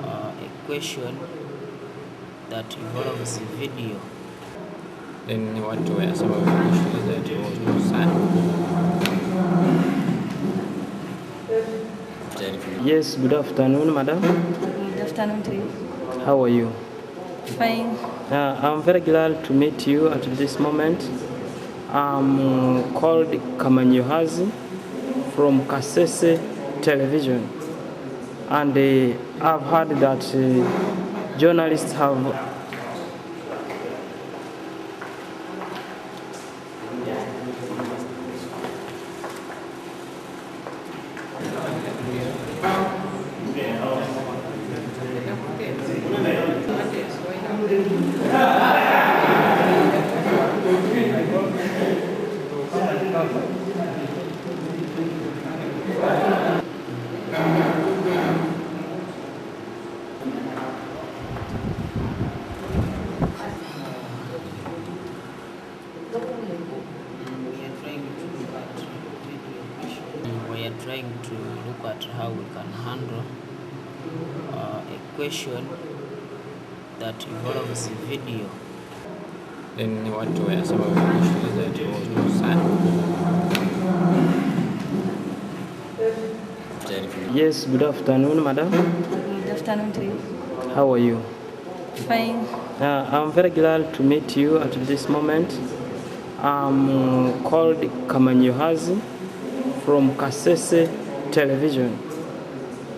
a question that involves video. Then what were some of the issues that you want to start? Yes, good afternoon, madam. Good afternoon to you. How are you? Fine. I'm very glad to meet you at this moment. I'm called Kamanyuhazi from Kasese television, and I've heard that journalists have We are trying to look at how we can handle a question that involves video. Then what were some of the issues that you want to start? Yes, good afternoon, madam. Good afternoon to you. How are you? Fine. I'm very glad to meet you at this moment. I'm called Kamanyuhazi from Kasese television,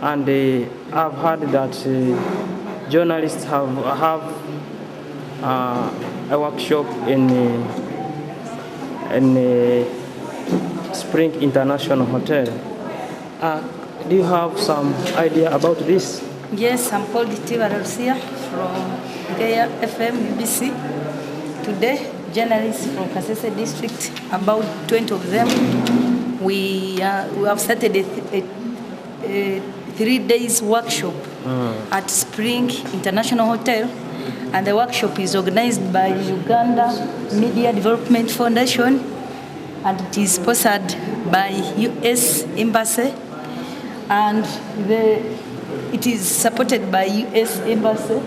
and I've heard that journalists have a workshop in Spring International Hotel. Do you have some idea about this? Yes, I'm called Tiva Rosia from Gaya FM BBC. Today, journalists from Kasese district, about 20 of them, we have started a 3 days workshop at Spring International Hotel, and the workshop is organized by Uganda Media Development Foundation, and it is sponsored by US Embassy, and it is supported by US Embassy,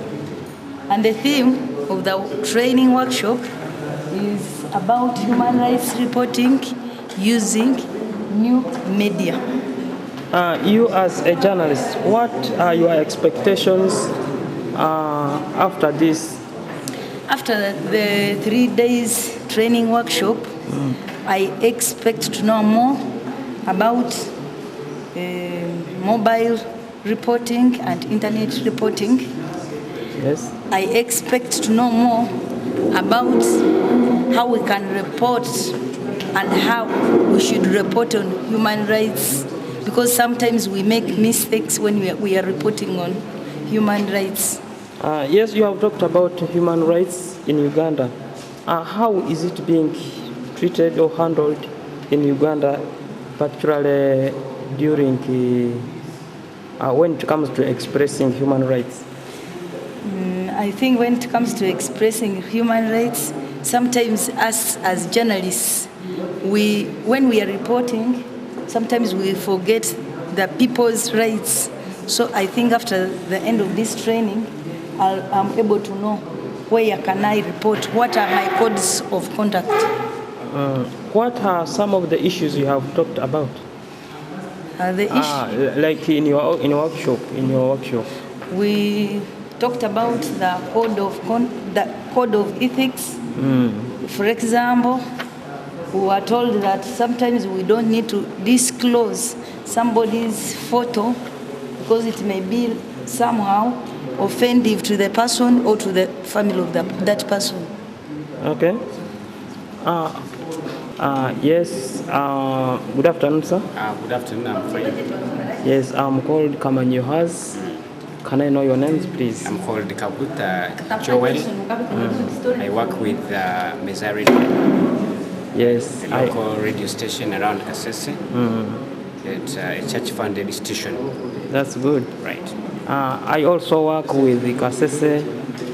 and the theme of the training workshop is about human rights reporting using new media. You as a journalist, what are your expectations after this? After the 3 days training workshop, I expect to know more about mobile reporting and internet reporting. Yes. I expect to know more about how we can report and how we should report on human rights, because sometimes we make mistakes when we are reporting on human rights. Yes, you have talked about human rights in Uganda. How is it being treated or handled in Uganda, particularly during when it comes to expressing human rights? I think when it comes to expressing human rights, sometimes us as journalists, when we are reporting, sometimes we forget the people's rights. So I think after the end of this training, I'm able to know where can I report, what are my codes of conduct. What are some of the issues you have talked about? Like in your workshop. We talked about the code of ethics. For example, we were told that sometimes we don't need to disclose somebody's photo because it may be somehow offensive to the person or to the family of that person. Okay. Yes. Good afternoon, sir. Good afternoon, I'm fine. Yes, I'm called Kamanyuhaz. Can I know your names, please? I'm called Kabuta Joel. I work with Mesa Radio. Yes. A local radio station around Kasese. It's a church-funded station. That's good. Right. I also work with the Kasese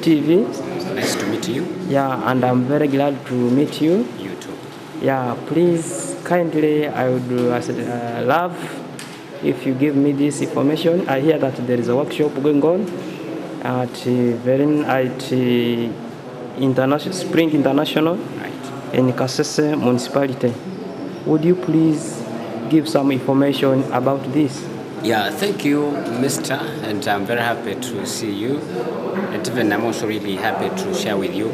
TV. Nice to meet you. Yeah, and I'm very glad to meet you. You too. Yeah, please, kindly, I would love if you give me this information. I hear that there is a workshop going on at Spring International in Kasese municipality. Would you please give some information about this? Yeah, thank you, Mr. And I'm very happy to see you. And even I'm also really happy to share with you.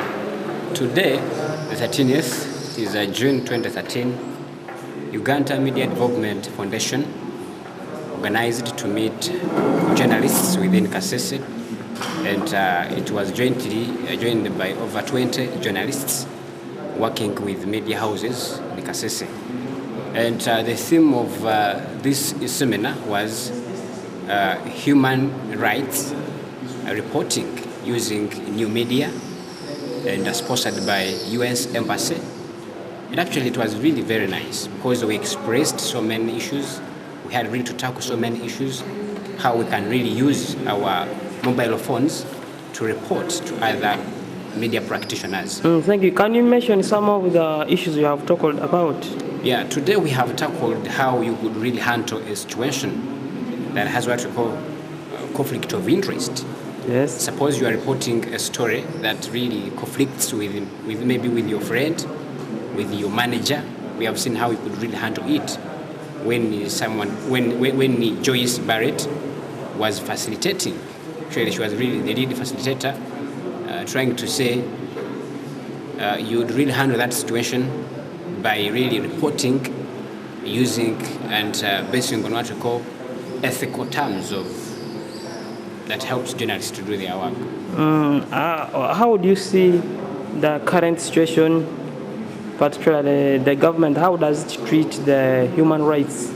Today, the 13th is June 2013. Uganda Media Development Foundation organized to meet journalists within Kasese, and it was jointly joined by over 20 journalists working with media houses in Kasese. And the theme of this seminar was human rights reporting using new media, and sponsored by US Embassy. And actually it was really very nice because we expressed so many issues. We had really to tackle so many issues, how we can really use our mobile phones to report to other media practitioners. Thank you. Can you mention some of the issues you have talked about? Yeah, today we have tackled how you could really handle a situation that has what we call conflict of interest. Yes. Suppose you are reporting a story that really conflicts with maybe with your friend, with your manager. We have seen how you could really handle it. When Joyce Barrett was facilitating, actually she was really the lead facilitator, trying to say you'd really handle that situation by really reporting using and basing on what we call ethical terms that helps journalists to do their work. How do you see the current situation, particularly the government? How does it treat the human rights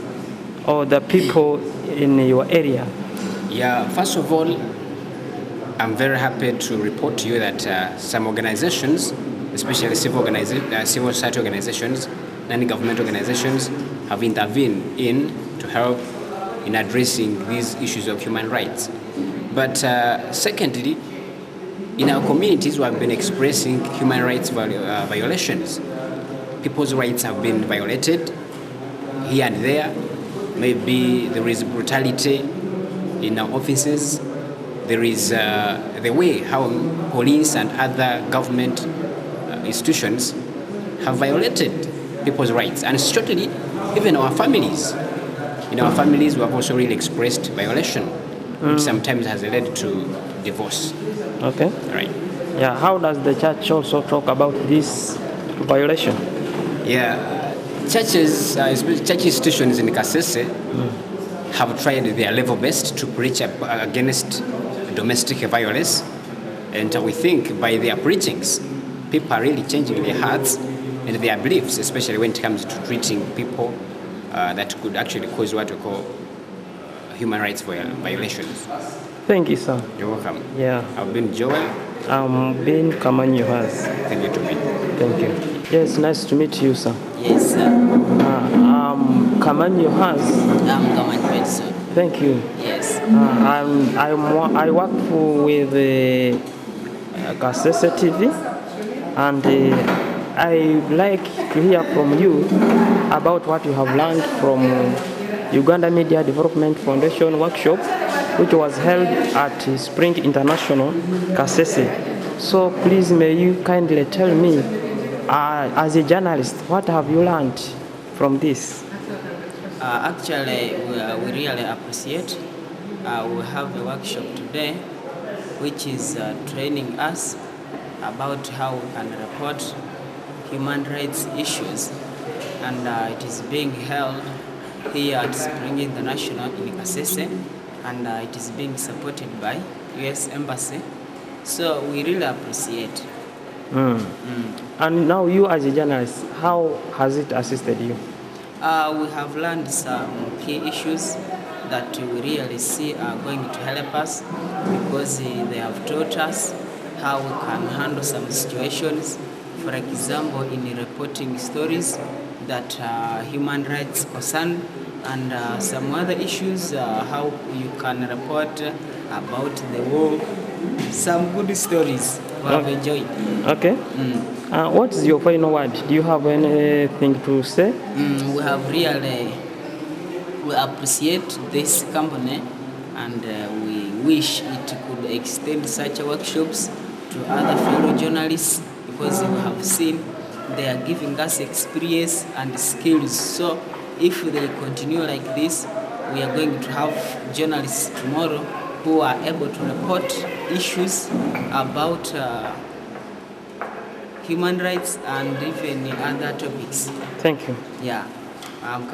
or the people in your area? Yeah, first of all, I'm very happy to report to you that some organizations, especially civil society organizations, non-government organizations, have intervened to help in addressing these issues of human rights. But secondly, in our communities, we have been expressing human rights violations. People's rights have been violated here and there. Maybe there is brutality in our offices. There is the way how police and other government institutions have violated people's rights, and certainly even our families. In our families, we have also really expressed violation, which sometimes has led to divorce. Okay. Right. Yeah. How does the church also talk about this violation? Yeah, church institutions in Kasese have tried their level best to preach against domestic violence, and we think by their preachings, people are really changing their hearts and their beliefs, especially when it comes to treating people that could actually cause what we call human rights violations. Thank you, sir. You're welcome. Yeah. I've been Joel. I'm Ben Kamanyohas. Thank you to me. Thank you. Yes, nice to meet you, sir. Yes, sir. Kamanyohas. I'm Kamanyohas, sir. Thank you. Yes. I work with Kasese TV, and I'd like to hear from you about what you have learned from Uganda Media Development Foundation workshop, which was held at Spring International, Kasese. So please, may you kindly tell me, as a journalist, what have you learned from this? Actually, we really appreciate. We have a workshop today, which is training us about how we can report human rights issues, and it is being held here at Spring International in Kasese, and it is being supported by US Embassy. So we really appreciate. And now you as a journalist, how has it assisted you? We have learned some key issues that we really see are going to help us, because they have taught us how we can handle some situations. For example, in reporting stories that are human rights concern, and some other issues, how you can report about the war. Some good stories we have enjoyed. Okay. What is your final word? Do you have anything to say? We have really we appreciate this company, and we wish it could extend such workshops to other fellow journalists, because we have seen they are giving us experience and skills. So if they continue like this, we are going to have journalists tomorrow who are able to report issues about human rights and even other topics. Thank you. Yeah.